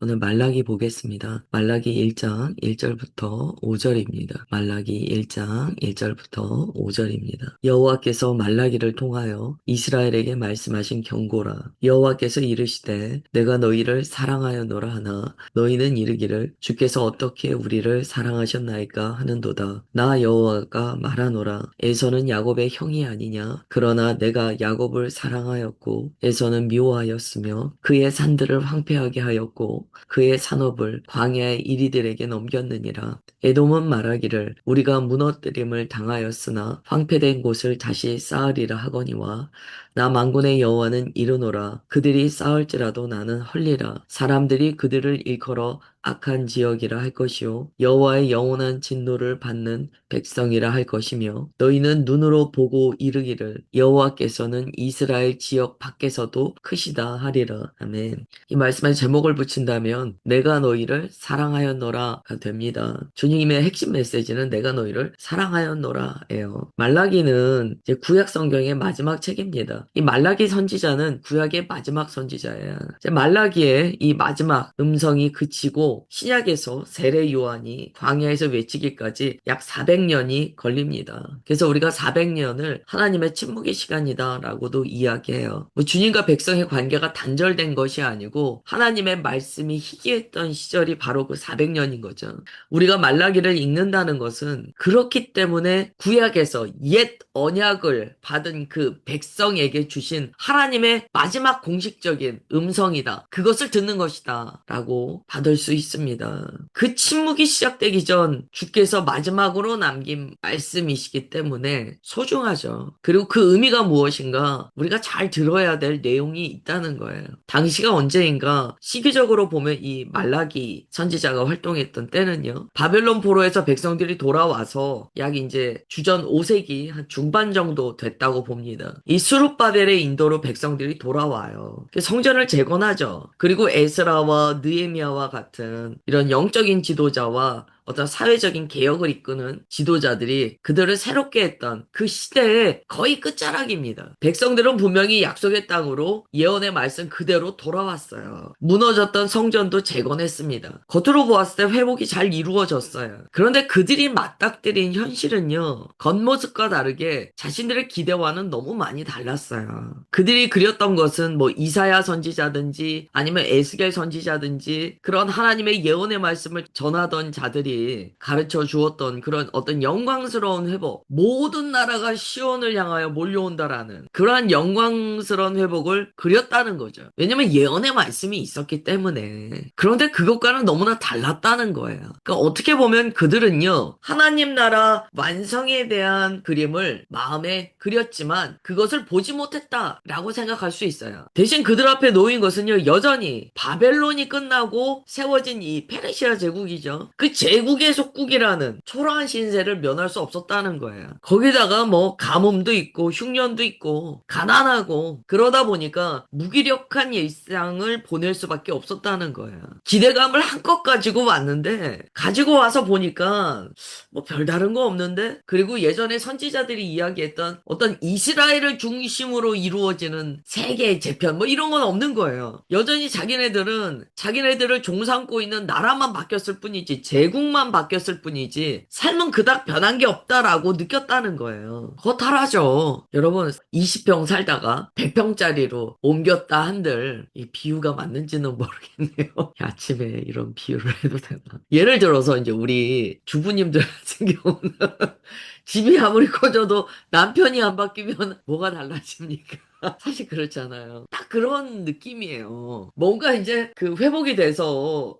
오늘 말라기 보겠습니다. 말라기 1장 1절부터 5절입니다. 말라기 1장 1절부터 5절입니다. 여호와께서 말라기를 통하여 이스라엘에게 말씀하신 경고라. 여호와께서 이르시되 내가 너희를 사랑하였노라 하나 너희는 이르기를 주께서 어떻게 우리를 사랑하셨나이까 하는도다. 나 여호와가 말하노라. 에서는 야곱의 형이 아니냐. 그러나 내가 야곱을 사랑하였고 에서는 미워하였으며 그의 산들을 황폐하게 하였고 그의 산업을 광야의 이리들에게 넘겼느니라. 에돔은 말하기를 우리가 무너뜨림을 당하였으나 황폐된 곳을 다시 쌓으리라 하거니와 나 만군의 여호와는 이르노라. 그들이 쌓을지라도 나는 헐리라. 사람들이 그들을 일컬어 악한 지역이라 할 것이요 여호와의 영원한 진노를 받는 백성이라 할 것이며 너희는 눈으로 보고 이르기를 여호와께서는 이스라엘 지역 밖에서도 크시다 하리라. 아멘. 이 말씀에 제목을 붙인다면 내가 너희를 사랑하였노라가 됩니다. 주님의 핵심 메시지는 내가 너희를 사랑하였노라예요. 말라기는 이제 구약 성경의 마지막 책입니다. 이 말라기 선지자는 구약의 마지막 선지자예요. 이제 말라기의 이 마지막 음성이 그치고 신약에서 세례 요한이 광야에서 외치기까지 약 400년이 걸립니다. 그래서 우리가 400년을 하나님의 침묵의 시간이다라고도 이야기해요. 뭐 주님과 백성의 관계가 단절된 것이 아니고 하나님의 말씀이 희귀했던 시절이 바로 그 400년인 거죠. 우리가 말라기를 읽는다는 것은 그렇기 때문에 구약에서 옛 언약을 받은 그 백성에게 주신 하나님의 마지막 공식적인 음성이다. 그것을 듣는 것이다. 라고 받을 수 있습니다. 그 침묵이 시작되기 전 주께서 마지막으로 남긴 말씀이시기 때문에 소중하죠. 그리고 그 의미가 무엇인가 우리가 잘 들어야 될 내용이 있다는 거예요. 당시가 언제인가 시기적으로 보면 이 말라기 선지자가 활동했던 때는요. 바벨론 포로에서 백성들이 돌아와서 약 이제 주전 5세기 한 중반 정도 됐다고 봅니다. 이 스룹바벨의 인도로 백성들이 돌아와요. 성전을 재건하죠. 그리고 에스라와 느헤미야와 같은 이런 영적인 지도자와 어떤 사회적인 개혁을 이끄는 지도자들이 그들을 새롭게 했던 그 시대의 거의 끝자락입니다. 백성들은 분명히 약속의 땅으로 예언의 말씀 그대로 돌아왔어요. 무너졌던 성전도 재건했습니다. 겉으로 보았을 때 회복이 잘 이루어졌어요. 그런데 그들이 맞닥뜨린 현실은요, 겉모습과 다르게 자신들의 기대와는 너무 많이 달랐어요. 그들이 그렸던 것은 뭐 이사야 선지자든지 아니면 에스겔 선지자든지 그런 하나님의 예언의 말씀을 전하던 자들이 가르쳐 주었던 그런 어떤 영광스러운 회복, 모든 나라가 시온을 향하여 몰려온다라는 그러한 영광스러운 회복을 그렸다는 거죠. 왜냐면 예언의 말씀이 있었기 때문에. 그런데 그것과는 너무나 달랐다는 거예요. 그러니까 어떻게 보면 그들은요, 하나님 나라 완성에 대한 그림을 마음에 그렸지만 그것을 보지 못했다라고 생각할 수 있어요. 대신 그들 앞에 놓인 것은요, 여전히 바벨론이 끝나고 세워진 이 페르시아 제국이죠. 그 제국의 속국이라는 초라한 신세를 면할 수 없었다는 거예요. 거기다가 뭐 가뭄도 있고 흉년도 있고 가난하고 그러다 보니까 무기력한 일상을 보낼 수밖에 없었다는 거예요. 기대감을 한껏 가지고 왔는데 가지고 와서 보니까 뭐 별다른 거 없는데 그리고 예전에 선지자들이 이야기했던 어떤 이스라엘을 중심으로 이루어지는 세계의 재편 뭐 이런 건 없는 거예요. 여전히 자기네들은 자기네들을 종삼고 있는 나라만 바뀌었을 뿐이지 제국만 바뀌었을 뿐이지 삶은 그닥 변한 게 없다라고 느꼈다는 거예요. 허탈하죠. 여러분 20평 살다가 100평짜리로 옮겼다 한들 이 비유가 맞는지는 모르겠네요. 아침에 이런 비유를 해도 되나? 예를 들어서 이제 우리 주부님들 같은 경우는 집이 아무리 커져도 남편이 안 바뀌면 뭐가 달라집니까? 사실 그렇잖아요. 딱 그런 느낌이에요. 뭔가 이제 그 회복이 돼서,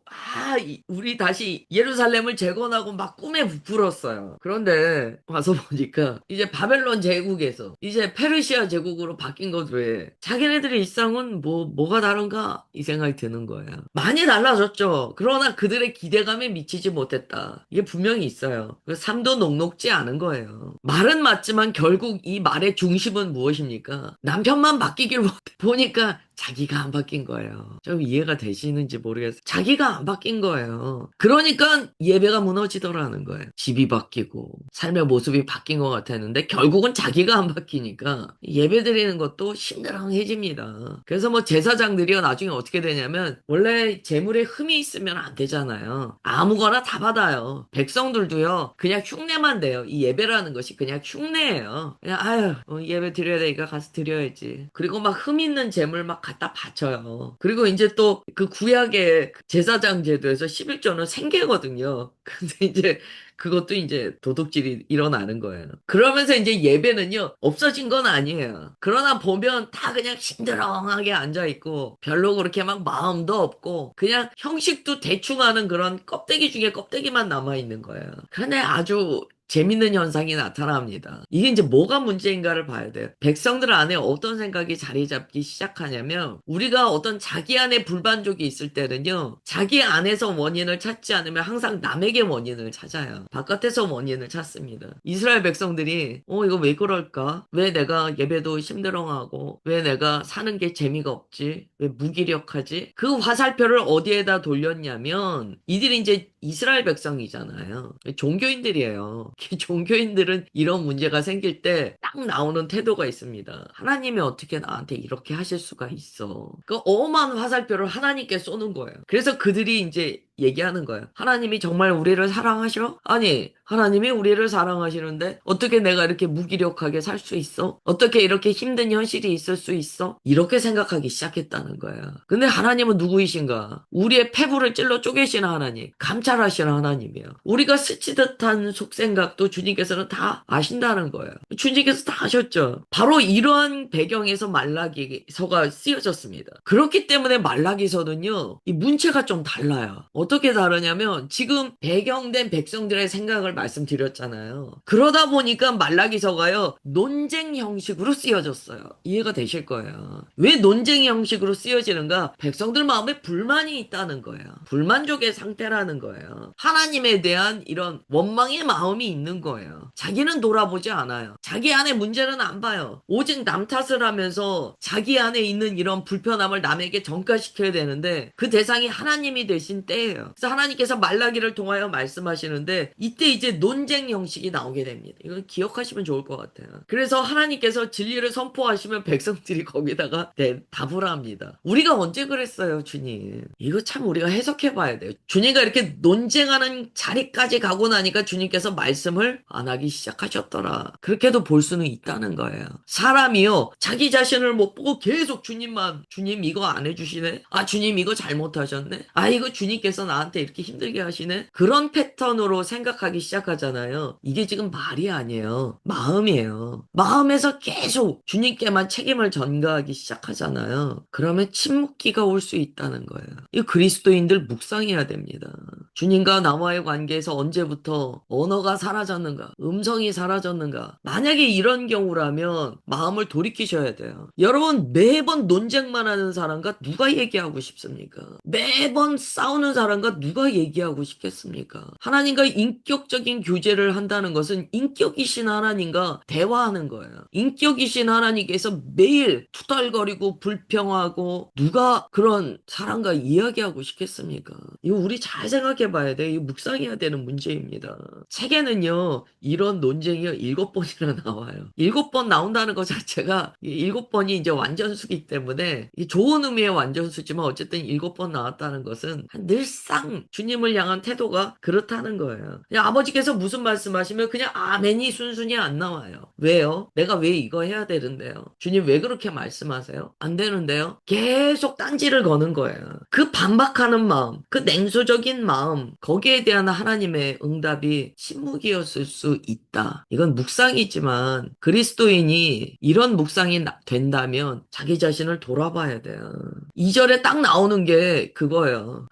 우리 다시 예루살렘을 재건하고 막 꿈에 부풀었어요. 그런데 와서 보니까 이제 바벨론 제국에서 이제 페르시아 제국으로 바뀐 것 외에 자기네들의 일상은 뭐가 다른가? 이 생각이 드는 거예요. 많이 달라졌죠. 그러나 그들의 기대감에 미치지 못했다. 이게 분명히 있어요. 그 삶도 녹록지 않은 거예요. 말은 맞지만 결국 이 말의 중심은 무엇입니까? 남편만 바뀌길 보니까 자기가 안 바뀐 거예요. 좀 이해가 되시는지 모르겠어요. 자기가 안 바뀐 거예요. 그러니까 예배가 무너지더라는 거예요. 집이 바뀌고 삶의 모습이 바뀐 것 같았는데 결국은 자기가 안 바뀌니까 예배 드리는 것도 심드렁해집니다. 그래서 뭐 제사장들이요 나중에 어떻게 되냐면 원래 재물에 흠이 있으면 안 되잖아요. 아무거나 다 받아요. 백성들도요 그냥 흉내만 돼요. 이 예배라는 것이 그냥 흉내예요. 그냥 아유 예배 드려야 되니까 가서 드려야지. 그리고 막 흠 있는 재물 막 갖다 바쳐요. 그리고 이제 또 그 구약의 제사장 제도에서 11조는 생계거든요. 근데 이제 그것도 이제 도둑질이 일어나는 거예요. 그러면서 이제 예배는요, 없어진 건 아니에요. 그러나 보면 다 그냥 심드렁하게 앉아있고, 별로 그렇게 막 마음도 없고, 그냥 형식도 대충 하는 그런 껍데기 중에 껍데기만 남아있는 거예요. 그런데 아주 재밌는 현상이 나타납니다. 이게 이제 뭐가 문제인가를 봐야 돼요. 백성들 안에 어떤 생각이 자리 잡기 시작하냐면 우리가 어떤 자기 안에 불만족이 있을 때는요. 자기 안에서 원인을 찾지 않으면 항상 남에게 원인을 찾아요. 바깥에서 원인을 찾습니다. 이스라엘 백성들이 이거 왜 그럴까? 왜 내가 예배도 힘들어하고 왜 내가 사는 게 재미가 없지? 왜 무기력하지? 그 화살표를 어디에다 돌렸냐면 이들이 이제 이스라엘 백성이잖아요. 종교인들이에요. 종교인들은 이런 문제가 생길 때 딱 나오는 태도가 있습니다. 하나님이 어떻게 나한테 이렇게 하실 수가 있어. 그 엄한 화살표를 하나님께 쏘는 거예요. 그래서 그들이 이제 얘기하는 거예요. 하나님이 정말 우리를 사랑하셔? 아니, 하나님이 우리를 사랑하시는데 어떻게 내가 이렇게 무기력하게 살 수 있어? 어떻게 이렇게 힘든 현실이 있을 수 있어? 이렇게 생각하기 시작했다는 거야. 근데 하나님은 누구이신가? 우리의 폐부를 찔러 쪼개시는 하나님, 감찰하시는 하나님이에요. 우리가 스치듯한 속생각도 주님께서는 다 아신다는 거예요. 주님께서 다 아셨죠. 바로 이러한 배경에서 말라기서가 쓰여졌습니다. 그렇기 때문에 말라기서는요, 이 문체가 좀 달라요. 어떻게 다르냐면 지금 배경된 백성들의 생각을 말씀드렸잖아요. 그러다 보니까 말라기서가요 논쟁 형식으로 쓰여졌어요. 이해가 되실 거예요. 왜 논쟁 형식으로 쓰여지는가? 백성들 마음에 불만이 있다는 거예요. 불만족의 상태라는 거예요. 하나님에 대한 이런 원망의 마음이 있는 거예요. 자기는 돌아보지 않아요. 자기 안에 문제는 안 봐요. 오직 남 탓을 하면서 자기 안에 있는 이런 불편함을 남에게 전가시켜야 되는데 그 대상이 하나님이 되신 때예요. 그래서 하나님께서 말라기를 통하여 말씀하시는데 이때 이제 논쟁 형식이 나오게 됩니다. 이건 기억하시면 좋을 것 같아요. 그래서 하나님께서 진리를 선포하시면 백성들이 거기다가 답을 합니다. 우리가 언제 그랬어요, 주님? 이거 참 우리가 해석해 봐야 돼요. 주님과 이렇게 논쟁하는 자리까지 가고 나니까 주님께서 말씀을 안 하기 시작하셨더라. 그렇게도 볼 수는 있다는 거예요. 사람이요, 자기 자신을 못 보고 계속 주님만, 주님 이거 안 해주시네? 아, 주님 이거 잘못하셨네? 아, 이거 주님께서 나한테 이렇게 힘들게 하시네? 그런 패턴으로 생각하기 시작하잖아요. 이게 지금 말이 아니에요. 마음이에요. 마음에서 계속 주님께만 책임을 전가하기 시작하잖아요. 그러면 침묵기가 올 수 있다는 거예요. 이 그리스도인들 묵상해야 됩니다. 주님과 나와의 관계에서 언제부터 언어가 사라졌는가? 음성이 사라졌는가? 만약에 이런 경우라면 마음을 돌이키셔야 돼요. 여러분 매번 논쟁만 하는 사람과 누가 얘기하고 싶습니까? 매번 싸우는 사람과 누가 얘기하고 싶겠습니까? 하나님과 인격적인 교제를 한다는 것은 인격이신 하나님과 대화하는 거예요. 인격이신 하나님께서 매일 투덜거리고 불평하고 누가 그런 사람과 이야기하고 싶겠습니까? 이거 우리 잘 생각해 봐야 돼. 이거 묵상해야 되는 문제입니다. 책에는요, 이런 논쟁이 7번이나 나와요. 7번 나온다는 것 자체가 7번이 이제 완전수기 때문에 좋은 의미의 완전수지만 어쨌든 7번 나왔다는 것은 늘상 주님을 향한 태도가 그렇다는 거예요. 그냥 아버지께서 무슨 말씀하시면 그냥 아멘이 순순히 안 나와요. 왜요? 내가 왜 이거 해야 되는데요? 주님 왜 그렇게 말씀하세요? 안 되는데요? 계속 딴지를 거는 거예요. 그 반박하는 마음, 그 냉소적인 마음, 거기에 대한 하나님의 응답이 침묵이었을 수 있다. 이건 묵상이지만 그리스도인이 이런 묵상이 된다면 자기 자신을 돌아봐야 돼요. 2절에 딱 나오는 게 그거예요.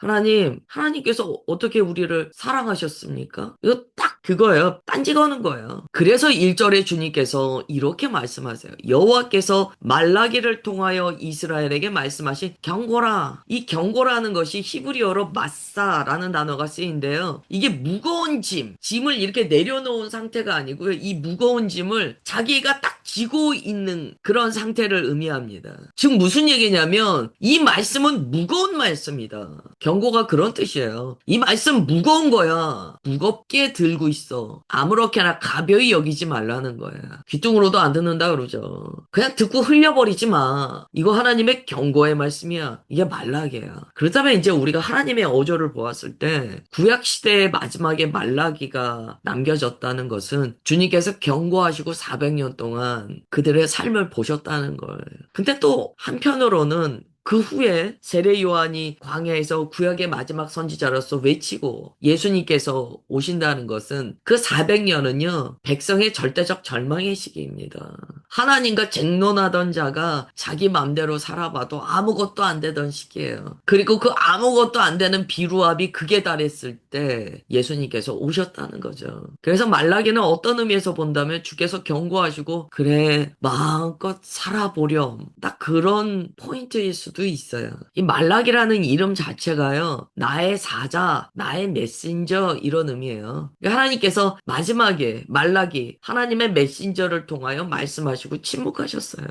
하나님께서 어떻게 우리를 사랑하셨습니까? 이거 딱 그거예요. 딴지 거는 거예요. 그래서 1절에 주님께서 이렇게 말씀하세요. 여호와께서 말라기를 통하여 이스라엘에게 말씀하신 경고라. 이 경고라는 것이 히브리어로 마사라는 단어가 쓰인데요. 이게 무거운 짐을 이렇게 내려놓은 상태가 아니고요. 이 무거운 짐을 자기가 딱 지고 있는 그런 상태를 의미합니다. 즉 무슨 얘기냐면 이 말씀은 무거운 말씀이다. 경고가 그런 뜻이에요. 이 말씀 무거운 거야. 무겁게 들고 있어. 아무렇게나 가벼이 여기지 말라는 거야. 귀뚱으로도 안 듣는다 그러죠. 그냥 듣고 흘려버리지 마. 이거 하나님의 경고의 말씀이야. 이게 말라기야. 그렇다면 이제 우리가 하나님의 어조를 보았을 때 구약 시대의 마지막에 말라기가 남겨졌다는 것은 주님께서 경고하시고 400년 동안 그들의 삶을 보셨다는 거예요. 근데 또 한편으로는 그 후에 세례 요한이 광야에서 구약의 마지막 선지자로서 외치고 예수님께서 오신다는 것은 그 400년은요, 백성의 절대적 절망의 시기입니다. 하나님과 쟁론하던 자가 자기 맘대로 살아봐도 아무것도 안 되던 시기예요. 그리고 그 아무것도 안 되는 비루압이 극에 달했을 때 예수님께서 오셨다는 거죠. 그래서 말라기는 어떤 의미에서 본다면 주께서 경고하시고 그래 마음껏 살아보렴. 딱 그런 포인트일 수도 있어요. 이 말라기라는 이름 자체가요. 나의 사자, 나의 메신저 이런 의미예요. 그러니까 하나님께서 마지막에 말라기 하나님의 메신저를 통하여 말씀하시고 침묵하셨어요.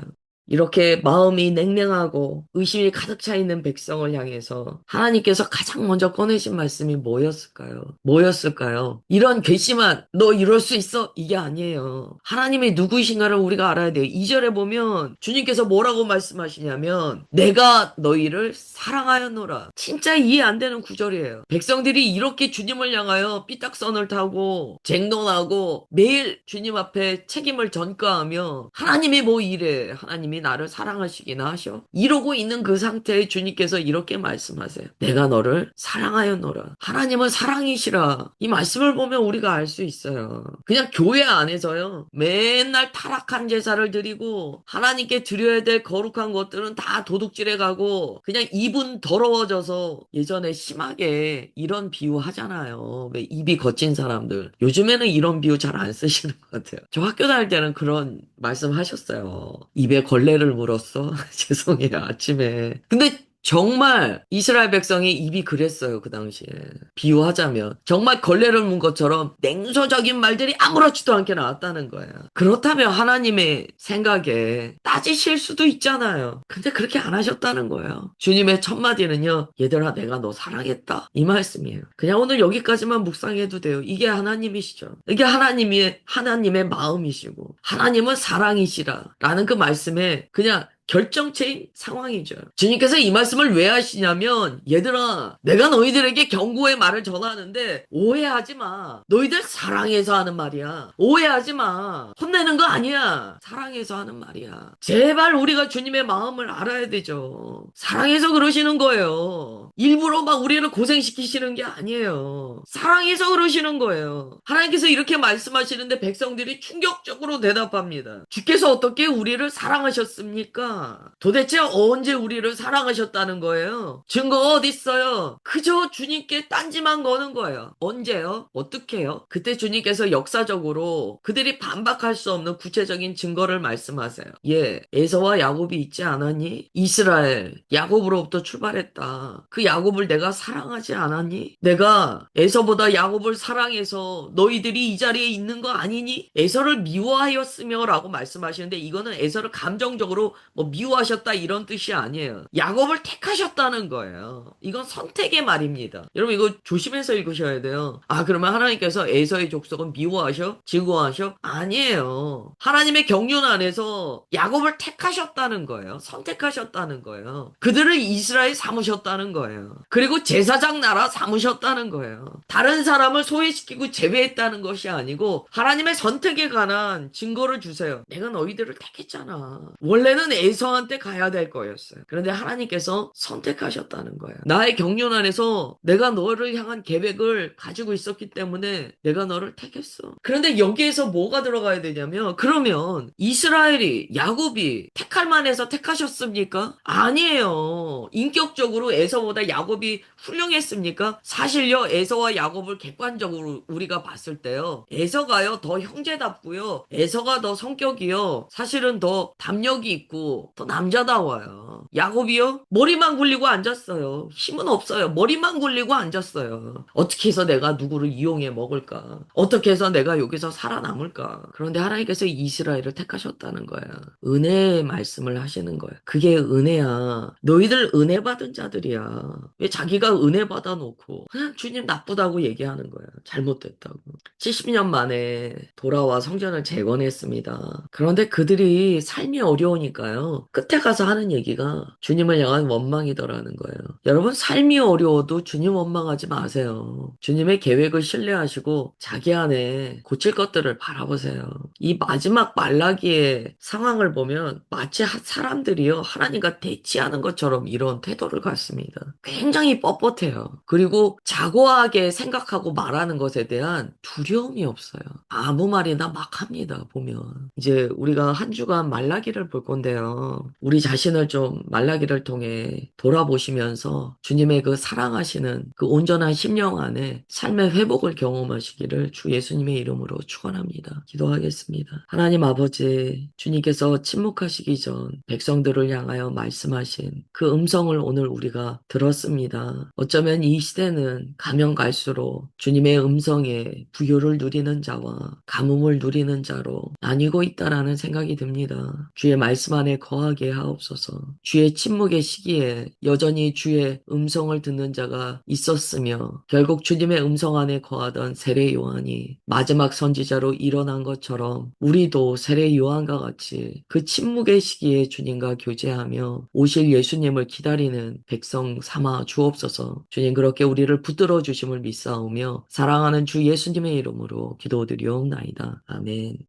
이렇게 마음이 냉랭하고 의심이 가득 차 있는 백성을 향해서 하나님께서 가장 먼저 꺼내신 말씀이 뭐였을까요? 뭐였을까요? 이런 괘씸한 너 이럴 수 있어? 이게 아니에요. 하나님이 누구이신가를 우리가 알아야 돼요. 2절에 보면 주님께서 뭐라고 말씀하시냐면 내가 너희를 사랑하였노라. 진짜 이해 안 되는 구절이에요. 백성들이 이렇게 주님을 향하여 삐딱선을 타고 쟁론하고 매일 주님 앞에 책임을 전가하며 하나님이 뭐 이래? 하나님이 나를 사랑하시기나 하셔? 이러고 있는 그 상태에 주님께서 이렇게 말씀하세요. 내가 너를 사랑하였노라. 하나님은 사랑이시라. 이 말씀을 보면 우리가 알 수 있어요. 그냥 교회 안에서요. 맨날 타락한 제사를 드리고 하나님께 드려야 될 거룩한 것들은 다 도둑질해 가고 그냥 입은 더러워져서 예전에 심하게 이런 비유 하잖아요. 왜 입이 거친 사람들. 요즘에는 이런 비유 잘 안 쓰시는 것 같아요. 저 학교 다닐 때는 그런 말씀 하셨어요. 입에 걸레를 물었어? 죄송해요, 아침에. 근데 정말 이스라엘 백성의 입이 그랬어요, 그 당시에. 비유하자면. 정말 걸레를 문 것처럼 냉소적인 말들이 아무렇지도 않게 나왔다는 거예요. 그렇다면 하나님의 생각에 따지실 수도 있잖아요. 근데 그렇게 안 하셨다는 거예요. 주님의 첫 마디는요, 얘들아, 내가 너 사랑했다. 이 말씀이에요. 그냥 오늘 여기까지만 묵상해도 돼요. 이게 하나님이시죠. 이게 하나님의 마음이시고, 하나님은 사랑이시라. 라는 그 말씀에 그냥 결정체인 상황이죠. 주님께서 이 말씀을 왜 하시냐면 얘들아 내가 너희들에게 경고의 말을 전하는데 오해하지 마. 너희들 사랑해서 하는 말이야. 오해하지 마. 혼내는 거 아니야. 사랑해서 하는 말이야. 제발 우리가 주님의 마음을 알아야 되죠. 사랑해서 그러시는 거예요. 일부러 막 우리를 고생시키시는 게 아니에요. 사랑해서 그러시는 거예요. 하나님께서 이렇게 말씀하시는데 백성들이 충격적으로 대답합니다. 주께서 어떻게 우리를 사랑하셨습니까? 도대체 언제 우리를 사랑하셨다는 거예요? 증거가 어디 있어요? 그저 주님께 딴지만 거는 거예요. 언제요? 어떻게요? 그때 주님께서 역사적으로 그들이 반박할 수 없는 구체적인 증거를 말씀하세요. 예, 에서와 야곱이 있지 않았니? 이스라엘, 야곱으로부터 출발했다. 그 야곱을 내가 사랑하지 않았니? 내가 에서보다 야곱을 사랑해서 너희들이 이 자리에 있는 거 아니니? 에서를 미워하였으며 라고 말씀하시는데 이거는 에서를 감정적으로 미워하셨다 이런 뜻이 아니에요. 야곱을 택하셨다는 거예요. 이건 선택의 말입니다. 여러분 이거 조심해서 읽으셔야 돼요. 아 그러면 하나님께서 에서의 족속은 미워하셔? 증오하셔? 아니에요. 하나님의 경륜 안에서 야곱을 택하셨다는 거예요. 선택하셨다는 거예요. 그들을 이스라엘 삼으셨다는 거예요. 그리고 제사장 나라 삼으셨다는 거예요. 다른 사람을 소외시키고 제외했다는 것이 아니고 하나님의 선택에 관한 증거를 주세요. 내가 너희들을 택했잖아. 원래는 에서한테 가야 될 거였어요. 그런데 하나님께서 선택하셨다는 거예요. 나의 경륜 안에서 내가 너를 향한 계획을 가지고 있었기 때문에 내가 너를 택했어. 그런데 여기에서 뭐가 들어가야 되냐면 그러면 이스라엘이 야곱이 택할 만해서 택하셨습니까? 아니에요. 인격적으로 에서보다 야곱이 훌륭했습니까? 사실요 에서와 야곱을 객관적으로 우리가 봤을 때요 에서가요 더 형제답고요 에서가 더 성격이요 사실은 더 담력이 있고 남자다워. 더 남자다워요. 야곱이요? 머리만 굴리고 앉았어요. 힘은 없어요. 머리만 굴리고 앉았어요. 어떻게 해서 내가 누구를 이용해 먹을까? 어떻게 해서 내가 여기서 살아남을까? 그런데 하나님께서 이스라엘을 택하셨다는 거야. 은혜의 말씀을 하시는 거야. 그게 은혜야. 너희들 은혜 받은 자들이야. 왜 자기가 은혜 받아놓고 그냥 주님 나쁘다고 얘기하는 거야. 잘못됐다고. 70년 만에 돌아와 성전을 재건했습니다. 그런데 그들이 삶이 어려우니까요. 끝에 가서 하는 얘기가 주님을 향한 원망이더라는 거예요. 여러분, 삶이 어려워도 주님 원망하지 마세요. 주님의 계획을 신뢰하시고 자기 안에 고칠 것들을 바라보세요. 이 마지막 말라기의 상황을 보면 마치 사람들이요. 하나님과 대치하는 것처럼 이런 태도를 갖습니다. 굉장히 뻣뻣해요. 그리고 자고하게 생각하고 말하는 것에 대한 두려움이 없어요. 아무 말이나 막 합니다, 보면. 이제 우리가 한 주간 말라기를 볼 건데요. 우리 자신을 좀 말라기를 통해 돌아보시면서 주님의 그 사랑하시는 그 온전한 심령 안에 삶의 회복을 경험하시기를 주 예수님의 이름으로 축원합니다. 기도하겠습니다. 하나님 아버지, 주님께서 침묵하시기 전 백성들을 향하여 말씀하신 그 음성을 오늘 우리가 들었습니다. 어쩌면 이 시대는 가면 갈수록 주님의 음성에 부요를 누리는 자와 가뭄을 누리는 자로 나뉘고 있다라는 생각이 듭니다. 주의 말씀 안에 거하게 하옵소서. 주의 침묵의 시기에 여전히 주의 음성을 듣는 자가 있었으며 결국 주님의 음성 안에 거하던 세례 요한이 마지막 선지자로 일어난 것처럼 우리도 세례 요한과 같이 그 침묵의 시기에 주님과 교제하며 오실 예수님을 기다리는 백성 삼아 주옵소서. 주님, 그렇게 우리를 붙들어 주심을 믿사오며 사랑하는 주 예수님의 이름으로 기도드리옵나이다. 아멘.